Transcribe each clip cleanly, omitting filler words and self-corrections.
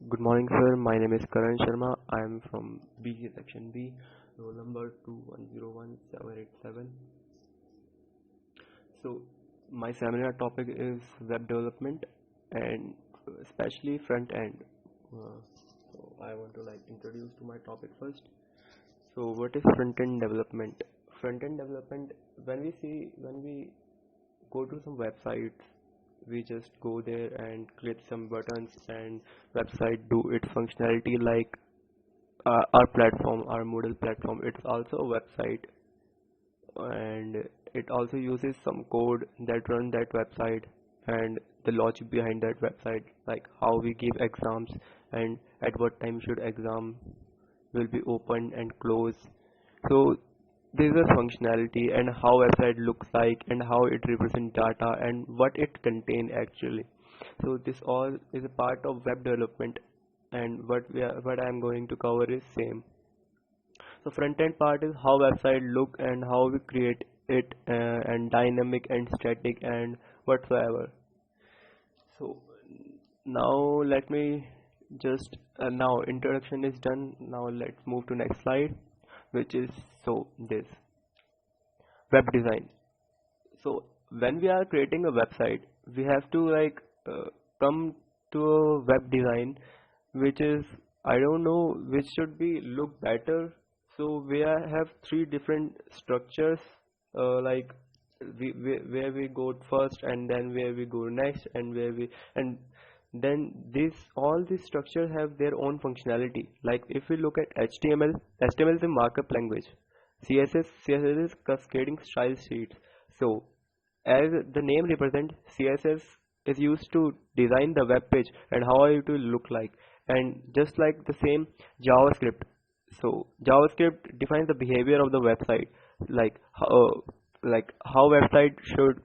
Good morning, sir. My name is Karan Sharma. I am from BC Section B, roll number 2101787. So, my seminar topic is web development and especially front end. So, I want to introduce to my topic first. So, what is front end development? Front end development, when we go to some websites, we just go there and click some buttons and website do its functionality like our platform, our Moodle platform. It's also a website and it also uses some code that run that website and the logic behind that website, like how we give exams and at what time should exam will be opened and closed. So this is a functionality and how website looks like and how it represents data and what it contains actually. So this all is a part of web development, and what I am going to cover is same. So front end part is how website look and how we create it, and dynamic and static and whatsoever. So now let me just now introduction is done. Now let's move to next slide, which is this web design. So when we are creating a website, we have to come to a web design which is, I don't know, which should be look better. So have three different structures, like where we go first and then where we go next and and then all these structures have their own functionality. Like if we look at HTML, HTML is a markup language. CSS is cascading style sheets. So as the name represents, CSS is used to design the web page and how it will look like. And just like the same JavaScript. So JavaScript defines the behavior of the website, like how website should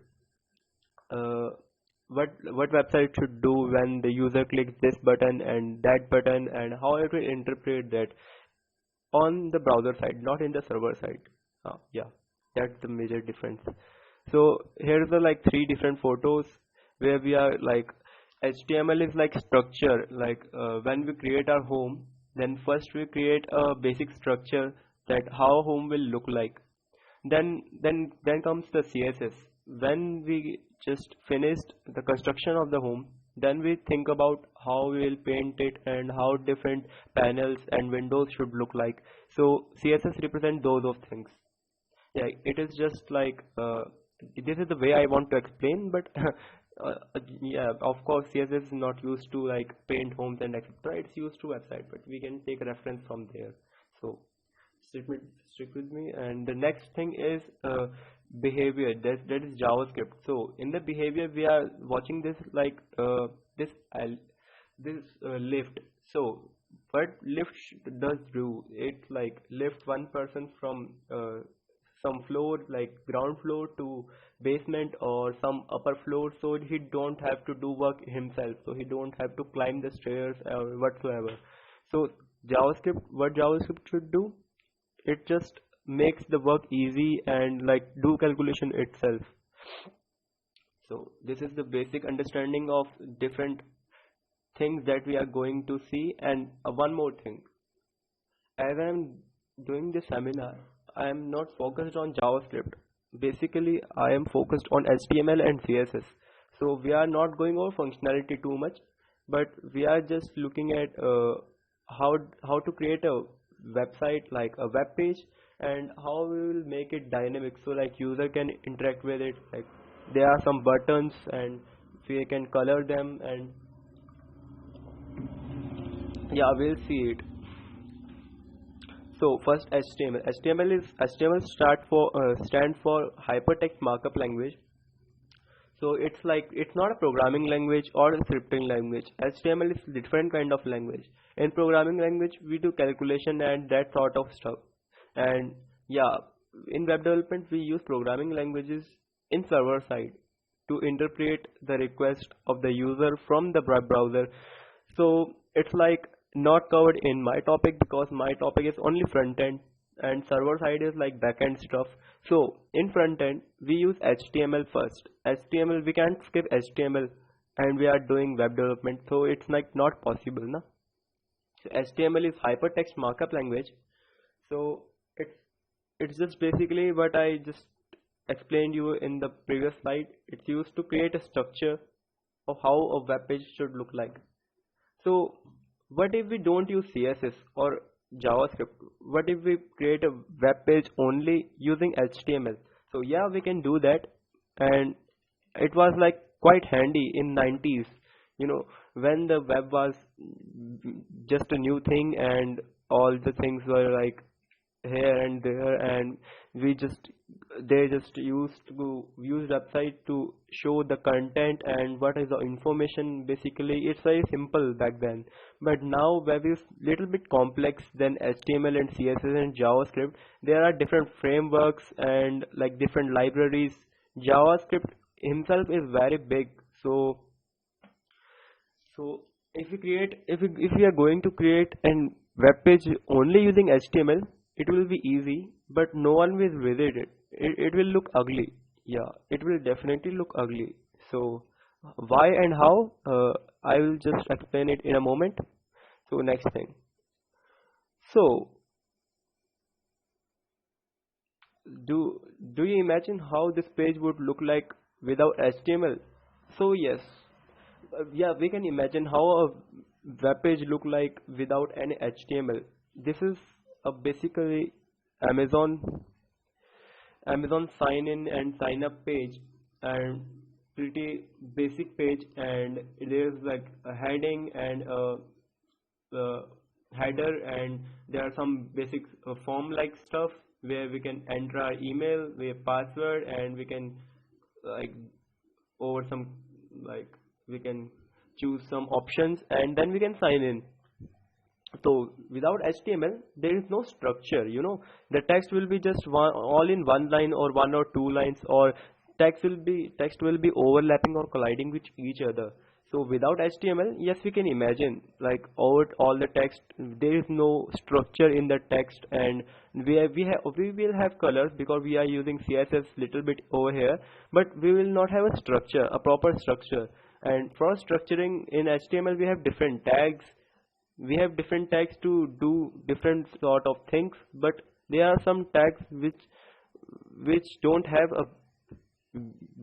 what website should do when the user clicks this button and that button, and how it will interpret that on the browser side, not in the server side. Yeah, that's the major difference. So here's the three different photos where we are HTML is like structure, when we create our home, then first we create a basic structure that how home will look like. Then comes the CSS. When we just finished the construction of the home, then we think about how we will paint it and how different panels and windows should look like. So CSS represents those of things. Yeah, it is just this is the way I want to explain, but yeah, of course CSS is not used to paint homes and etc. It's used to website, but we can take a reference from there. So stick with me. And the next thing is behavior. That is JavaScript. So in the behavior we are watching this lift. So what lift does do, it lift one person from some floor, like ground floor, to basement or some upper floor, so he don't have to do work himself, so he don't have to climb the stairs or whatsoever. So what JavaScript should do, it just makes the work easy and do calculation itself. So this is the basic understanding of different things that we are going to see. And one more thing, as I am doing this seminar, I am not focused on JavaScript. Basically I am focused on HTML and CSS. So we are not going over functionality too much, but we are just looking at how to create a website, like a web page, and how we will make it dynamic, so user can interact with it. Like there are some buttons and we can color them, and yeah, we'll see it. So first HTML. HTML stand for hypertext markup language. So it's not a programming language or a scripting language. HTML is a different kind of language. In programming language we do calculation and that sort of stuff. And yeah, in web development we use programming languages in server side to interpret the request of the user from the web browser. So it's not covered in my topic because my topic is only front end and server side is back end stuff. So in front end we use HTML first. We can't skip HTML and we are doing web development, so it's not possible, na? So HTML is hypertext markup language. So it's just basically what I just explained you in the previous slide. It's used to create a structure of how a web page should look like. So what if we don't use CSS or JavaScript? What if we create a web page only using HTML? So yeah, we can do that, and it was like quite handy in 90s, you know, when the web was just a new thing and all the things were like here and there, and we just they just used to use website to show the content and what is the information. Basically it's very simple back then, but now web is little bit complex than HTML and CSS and JavaScript. There are different frameworks and like different libraries. JavaScript himself is very big. So if we are going to create an web page only using HTML, it will be easy, but no one will visit it. It will look ugly. Yeah, it will definitely look ugly. So why and how? I will just explain it in a moment. So next thing. So do you imagine how this page would look like without HTML? So yes, yeah, we can imagine how a web page look like without any HTML. This is a basically Amazon sign in and sign up page, and pretty basic page, and there's like a heading and a header, and there are some basic form like stuff where we can enter our email, we password, and we can like over some like we can choose some options and then we can sign in. So without HTML there is no structure, you know. The text will be just all in one line or one or two lines, or text will be overlapping or colliding with each other. So without HTML, yes, we can imagine like over all the text there is no structure in the text, and we will have colors because we are using CSS little bit over here, but we will not have a structure, a proper structure. And for structuring in HTML we have different tags. We have different tags to do different sort of things, but there are some tags which don't have a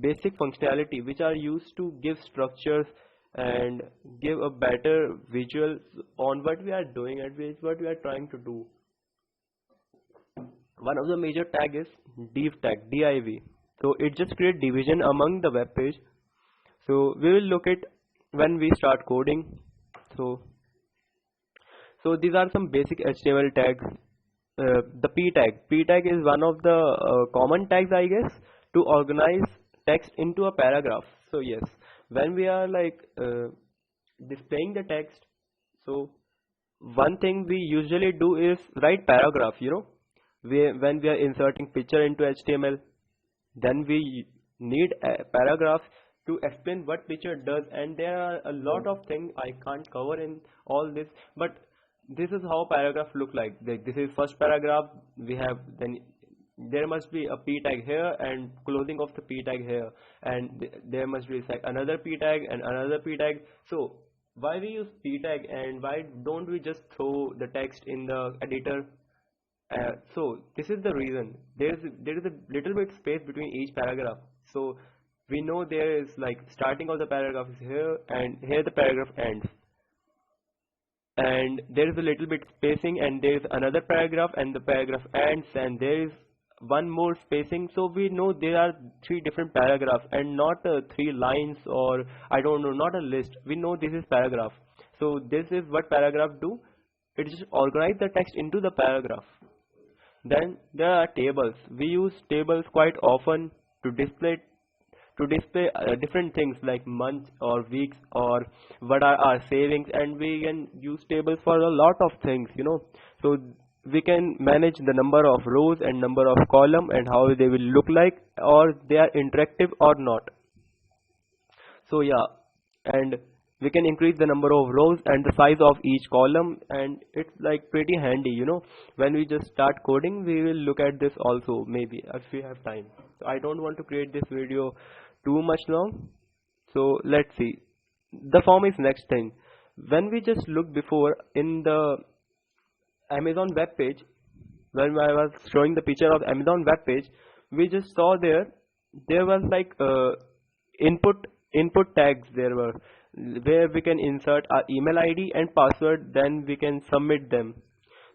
basic functionality, which are used to give structures and give a better visual on what we are doing and what we are trying to do. One of the major tag is div tag, div. So it just creates division among the web page. So we will look at when we start coding. So these are some basic HTML tags. The p tag is one of the common tags, I guess, to organize text into a paragraph. So yes, when we are like displaying the text, so one thing we usually do is write paragraph, you know. When we are inserting picture into HTML, then we need a paragraph to explain what picture does, and there are a lot of things I can't cover in all this, but this is how paragraph look like. This is first paragraph, we have, then there must be a p tag here and closing of the p tag here, and there must be like another p tag and another p tag. So why we use p tag, and why don't we just throw the text in the editor? So this is the reason. There is a little bit space between each paragraph. So we know there is like starting of the paragraph is here, and here the paragraph ends, and there is a little bit spacing, and there is another paragraph and the paragraph ends, and there is one more spacing. So we know there are three different paragraphs and not three lines, or I don't know, not a list. We know this is paragraph. So this is what paragraph do. It just organize the text into the paragraph. Then there are tables. We use tables quite often to display different things like months or weeks or what are our savings, and we can use tables for a lot of things, you know. So we can manage the number of rows and number of column and how they will look like, or they are interactive or not. So yeah, and we can increase the number of rows and the size of each column, and it's like pretty handy, you know. When we just start coding, we will look at this also, maybe if we have time. So I don't want to create this video too much long, so let's see. The form is next thing. when we just look before in the Amazon web page, when I was showing the picture of Amazon web page, we just saw there was like input tags there were, where we can insert our email ID and password, then we can submit them.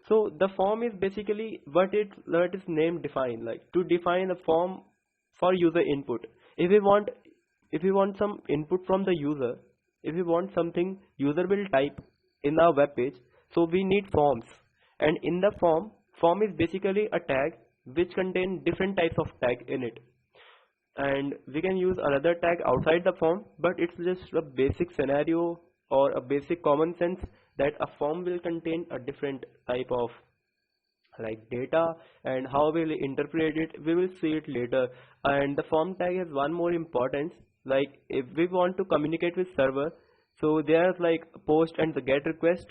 So the form is basically what is name define, like to define a form for user input. If we want some input from the user, if we want something user will type in our web page, so we need forms. And in the form is basically a tag which contain different types of tag in it, and we can use another tag outside the form, but it's just a basic scenario or a basic common sense that a form will contain a different type of like data, and how we'll interpret it we will see it later. And the form tag has one more importance, like if we want to communicate with server, so there's like post and the get request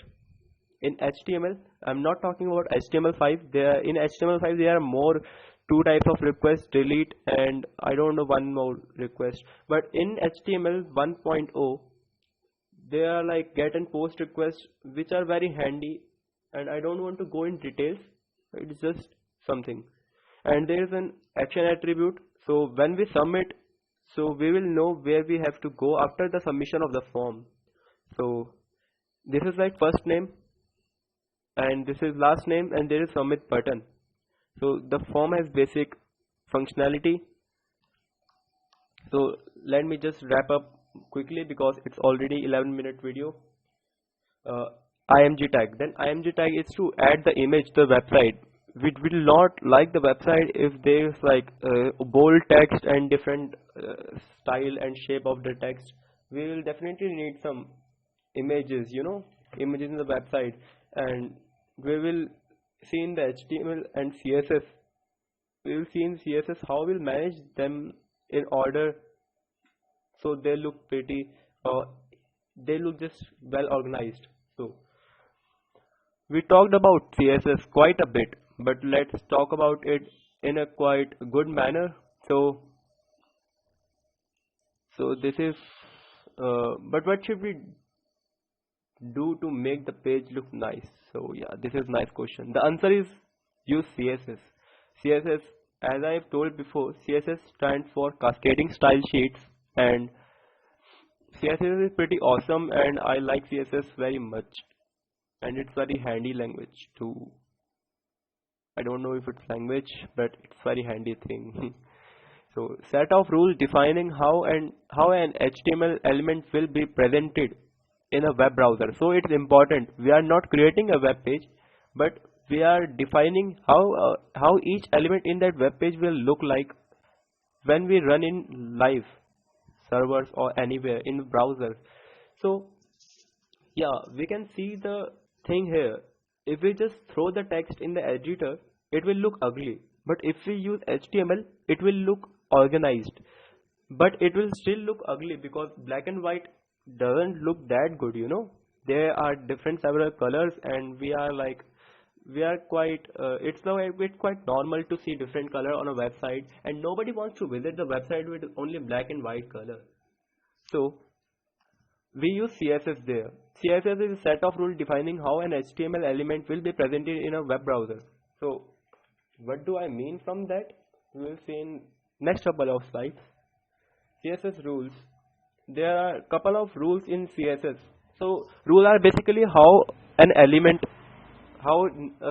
in HTML. I'm not talking about HTML5. In HTML5 there are more two types of request, delete, and I don't know one more request. But in HTML 1.0 there are like get and post requests which are very handy, and I don't want to go in details, it's just something. And there is an action attribute, so when we submit, so we will know where we have to go after the submission of the form. So this is like first name and this is last name, and there is submit button. So the form has basic functionality. So let me just wrap up quickly because it's already 11-minute video. IMG tag. Then IMG tag is to add the image to the website. We will not like the website if there's like bold text and different style and shape of the text. We will definitely need some images, images in the website, and we will see in the HTML and CSS. We will see in CSS how we'll manage them in order so they look pretty, they look just well organized. So we talked about CSS quite a bit, but let's talk about it in a quite good manner. So this is but what should we do to make the page look nice? So yeah, this is nice question. The answer is use CSS. CSS, as I have told before, CSS stands for cascading style sheets, and CSS is pretty awesome, and I like CSS very much, and it's very handy language too. I don't know if it's language, but it's very handy thing. So set of rules defining how an HTML element will be presented in a web browser. So it's important, we are not creating a web page, but we are defining how each element in that web page will look like when we run in live servers or anywhere in browser. So yeah, we can see the thing here. If we just throw the text in the editor, it will look ugly, but if we use HTML, it will look organized, but it will still look ugly because black and white doesn't look that good. There are different several colors, and we are quite it's quite normal to see different color on a website, and nobody wants to visit the website with only black and white color. So we use CSS there. CSS is a set of rules defining how an HTML element will be presented in a web browser. So what do I mean from that? We will see in next couple of slides. CSS rules. There are a couple of rules in CSS. So rules are basically how a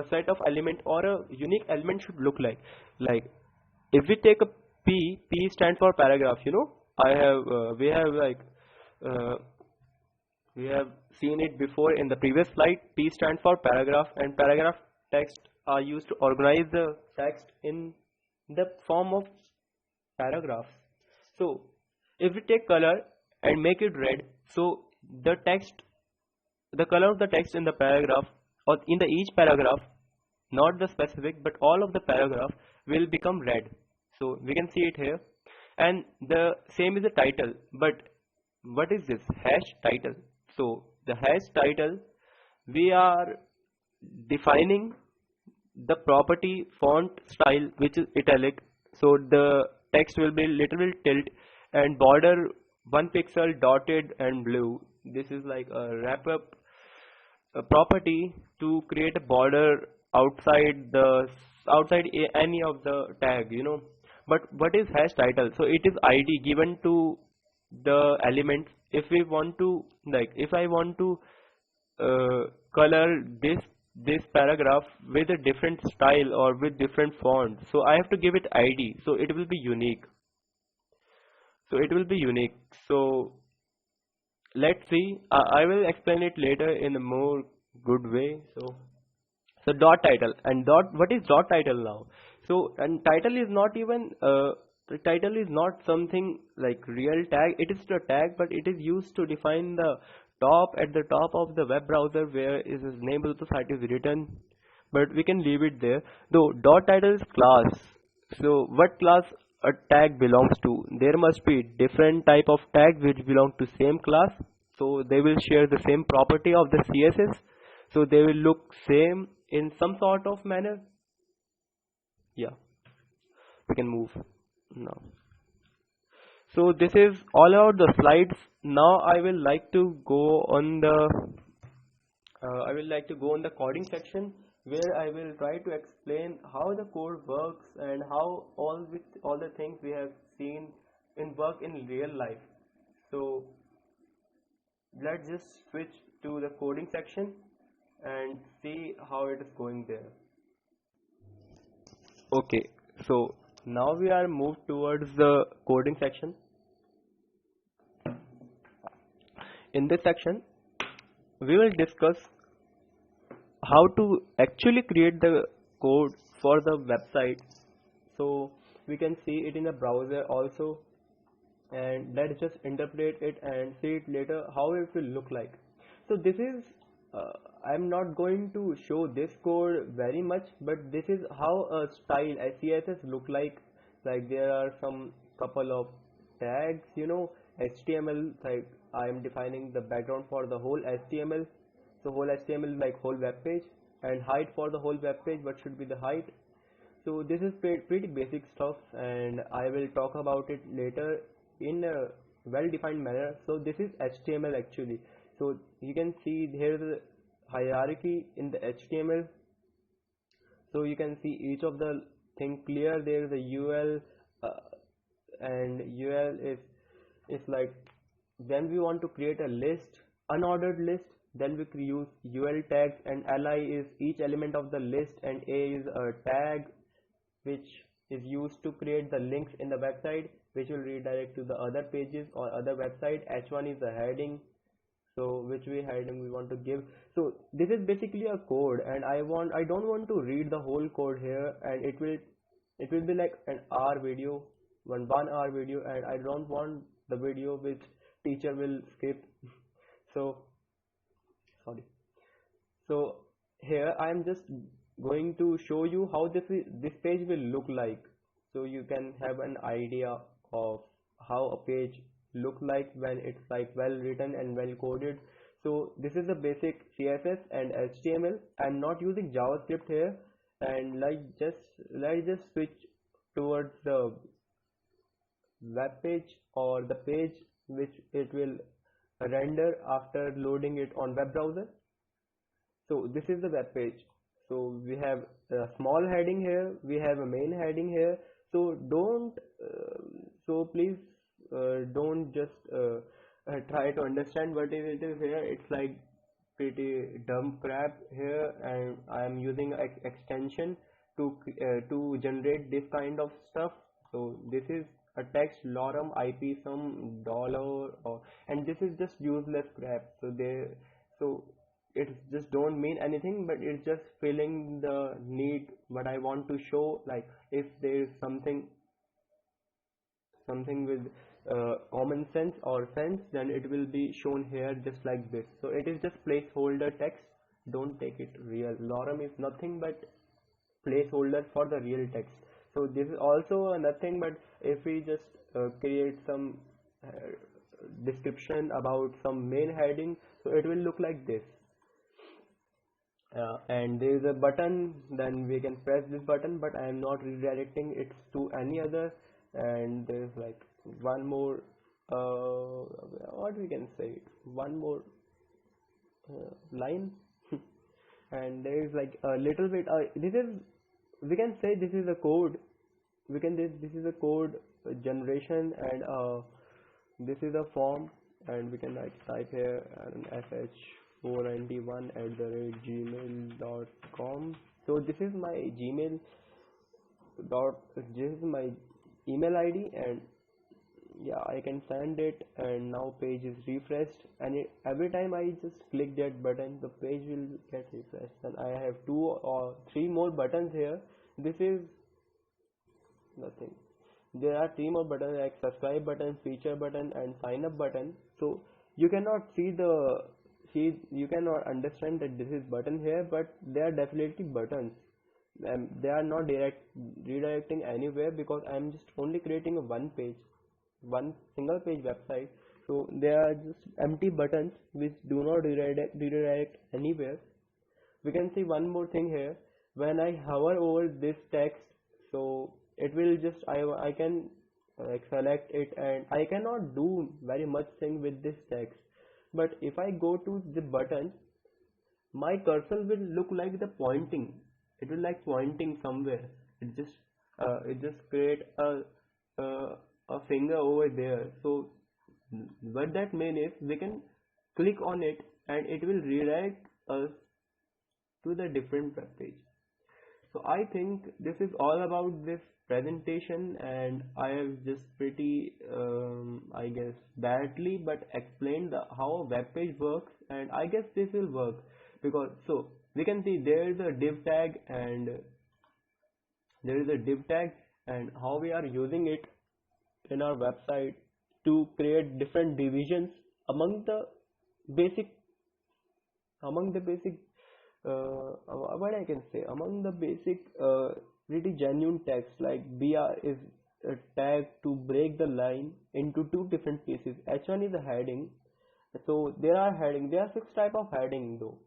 set of element or a unique element should look like. Like if we take a P stands for paragraph. We have seen it before in the previous slide. P stands for paragraph, and paragraph text are used to organize the text in the form of paragraphs. So if we take color and make it red, so the color of the text in the paragraph or in the each paragraph, not the specific but all of the paragraph, will become red. So we can see it here. And the same is the title. But what is this hash title? So the hash title, we are defining the property font style which is italic, so the text will be little bit tilt and border 1 pixel dotted and blue. this is like a wrap up a property to create a border outside any of the tag, but what is hash title? So it is id given to the elements. If we want to, like, if I want to color this paragraph with a different style or with different font, so I have to give it id, so it will be unique. So let's see. I will explain it later in a more good way. So dot title and dot. What is dot title now? So, and title is not even the title is not something like real tag. It is the tag, but it is used to define the top at the top of the web browser where is his name of the site is written. But we can leave it there. Though dot title is class. So what class a tag belongs to? There must be different type of tags which belong to same class. So they will share the same property of the CSS. So they will look same in some sort of manner. Yeah, we can move now. So this is all about the slides. Now I will like to go on the coding section, where I will try to explain how the code works and how all the things we have seen in work in real life. So let's just switch to the coding section and see how it is going there. Okay, so now we are moved towards the coding section. In this section, we will discuss how to actually create the code for the website. So we can see it in the browser also, and let's just interpret it and see it later how it will look like. So this is I'm not going to show this code very much, but this is how a style a CSS look like. Like there are some couple of tags, HTML, like I am defining the background for the whole HTML. So whole HTML is like whole web page, and height for the whole web page, what should be the height. So this is pretty basic stuff, and I will talk about it later in a well defined manner. So this is HTML actually. So you can see here is a hierarchy in the HTML. So you can see each of the thing clear. There is a UL, and UL is like when we want to create a list, unordered list, then we use UL tags, and li is each element of the list, and a is a tag which is used to create the links in the website, which will redirect to the other pages or other website. H1 is the heading, so which heading we want to give. So this is basically a code, and I don't want to read the whole code here, and it will be like an hour video, one hour video, and I don't want the video which teacher will skip. So sorry. So here I am just going to show you how this page will look like, so you can have an idea of how a page look like when it's like well written and well coded. So this is the basic CSS and HTML. I'm not using JavaScript here, and let's just switch towards the web page, or the page which it will render after loading it on web browser. So this is the web page. So we have a small heading here, we have a main heading here. So please don't just try to understand what it is here. It's like pretty dumb crap here, and I am using an extension to generate this kind of stuff. So this is a text lorem IP some dollar, and this is just useless crap. So it just don't mean anything, but it's just filling the need what I want to show. Like if there is something with common sense or sense, then it will be shown here just like this. So it is just placeholder text, don't take it real. Lorem is nothing but placeholder for the real text. So this is also nothing but if we just create some description about some main heading, so it will look like this. And there is a button, then we can press this button, but I am not redirecting it to any other. And there is like one more what we can say, one more line. And there is like a little bit, this is, we can say this is a code, this is a code generation, and this is a form, and we can like type here and sh491 at the rate gmail.com. So this is my gmail dot this is my email id, and yeah, I can send it, and now page is refreshed, and every time I just click that button, the page will get refreshed. And I have 2 or 3 more buttons here. This is nothing. There are 3 more buttons like subscribe button, feature button, and sign up button. So you cannot you cannot understand that this is button here, but they are definitely buttons. They are not redirecting anywhere, because I am just only creating a one single page website. So they are just empty buttons which do not redirect anywhere. We can see one more thing here. When I hover over this text, so it will just I can like select it, and I cannot do very much thing with this text. But if I go to the button, my cursor will look like the pointing. It will like pointing somewhere. It just create a finger over there. So what that means is we can click on it, and it will redirect us to the different web page. So I think this is all about this presentation, and I have just pretty I guess badly but explained how a web page works, and I guess this will work, because so we can see there is a div tag, and how we are using it in our website to create different divisions among the basic what I can say, among the basic pretty genuine text, like BR is a tag to break the line into 2 different pieces. H1 is a heading. So there are 6 type of heading though,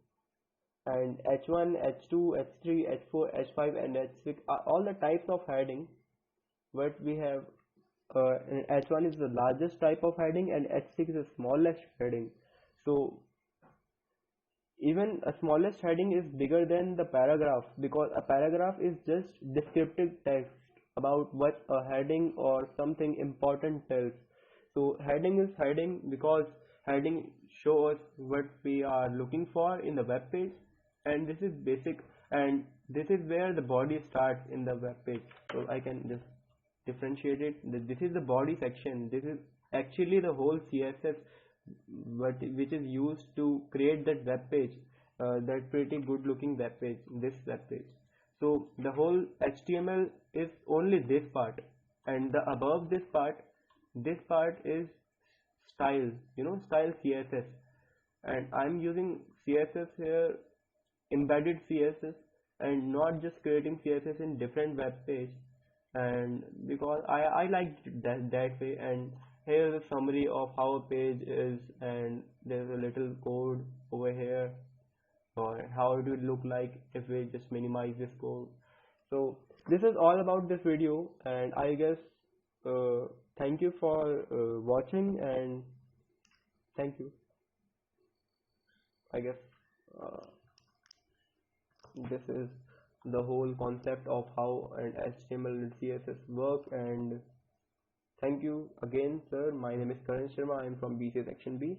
and H1, H2, H3, H4, H5, and H6 are all the types of heading. But we have H1 is the largest type of heading, and H6 is the smallest heading. So even a smallest heading is bigger than the paragraph, because a paragraph is just descriptive text about what a heading or something important tells. So heading is heading because heading shows what we are looking for in the web page, and this is basic, and this is where the body starts in the web page. So I can just differentiate it. This is the body section. This is actually the whole CSS which is used to create that web page, that pretty good looking web page, this web page. So the whole HTML is only this part, and the above this part is style, style CSS, and I'm using CSS here, embedded CSS, and not just creating CSS in different web page. And because I like that way. And here is a summary of how a page is, and there's a little code over here, or how it would look like if we just minimize this code. So this is all about this video, and I guess thank you for watching, and thank you. I guess this is the whole concept of how an HTML and CSS work. And thank you again, sir. My name is Karan Sharma. I am from BCA Section B.